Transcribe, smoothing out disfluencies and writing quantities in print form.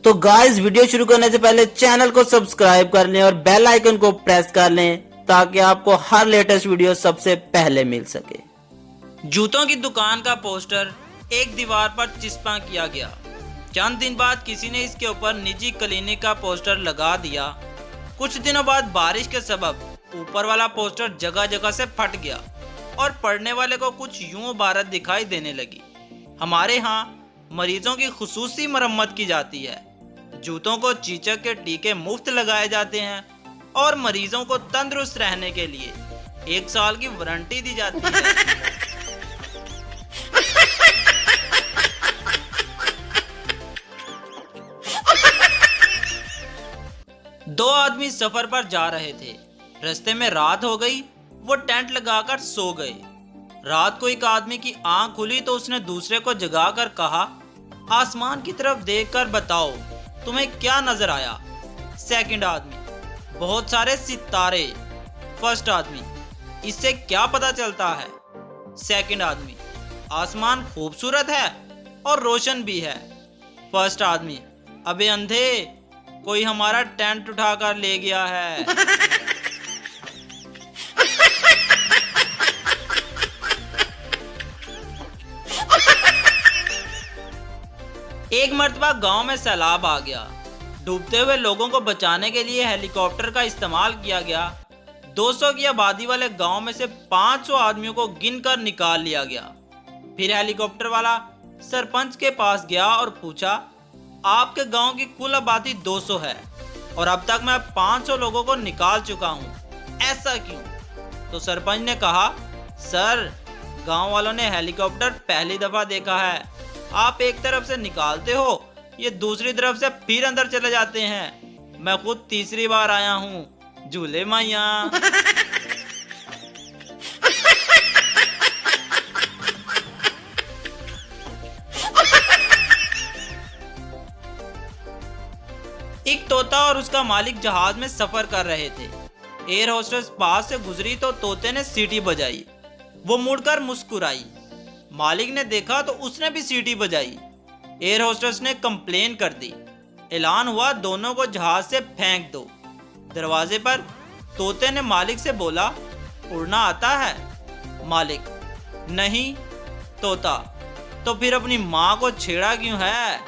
तो guys video शुरू करने से पहले चैनल को सब्सक्राइब कर लें और बेल आइकन को प्रेस कर लें ताकि आपको हर लेटेस्ट वीडियो सबसे पहले मिल सके। जूतों की दुकान का पोस्टर एक दीवार पर चिपका किया गया। चंद दिन बाद किसी ने इसके ऊपर निजी क्लिनिक का पोस्टर लगा दिया। कुछ दिनों बाद बारिश के सबब ऊपर वाला पोस्टर जगह जगह से फट गया और पढ़ने वाले को कुछ यूं इबारत दिखाई देने लगी। हमारे यहाँ मरीजों की खुसूसी मरम्मत की जाती है। जूतों को चीचक के टीके मुफ्त लगाए जाते हैं और मरीजों को तंदुरुस्त रहने के लिए 1 साल की वारंटी दी जाती है। दो आदमी सफर पर जा रहे थे। रास्ते में रात हो गई। वो टेंट लगाकर सो गए। रात को एक आदमी की आंख खुली तो उसने दूसरे को जगाकर कहा, आसमान की तरफ देखकर बताओ तुम्हें क्या नजर आया। सेकंड आदमी, बहुत सारे सितारे। फर्स्ट आदमी, इससे क्या पता चलता है। सेकंड आदमी, आसमान खूबसूरत है और रोशन भी है। फर्स्ट आदमी, अबे अंधे, कोई हमारा टेंट उठाकर ले गया है। एक मर्तबा गांव में सैलाब आ गया। डूबते हुए लोगों को बचाने के लिए हेलीकॉप्टर का इस्तेमाल किया गया। 200 की आबादी वाले गांव में से 500 आदमियों को गिनकर निकाल लिया गया। फिर हेलीकॉप्टर वाला सरपंच के पास गया और पूछा, आपके गांव की कुल आबादी 200 है और अब तक मैं 500 लोगों को निकाल चुका हूं, ऐसा क्यों? तो सरपंच ने कहा, सर, गांव वालों ने हेलीकॉप्टर पहली दफा देखा है। आप एक तरफ से निकालते हो, ये दूसरी तरफ से फिर अंदर चले जाते हैं। मैं खुद तीसरी बार आया हूँ, झूले मैया। एक तोता और उसका मालिक जहाज में सफर कर रहे थे। एयर होस्टेस पास से गुजरी तो तोते ने सीटी बजाई। वो मुड़कर मुस्कुराई। मालिक ने देखा तो उसने भी सीटी बजाई। एयर होस्टेस ने कंप्लेन कर दी। ऐलान हुआ, दोनों को जहाज से फेंक दो। दरवाजे पर तोते ने मालिक से बोला, उड़ना आता है? मालिक, नहीं। तोता, तो फिर अपनी माँ को छेड़ा क्यों है?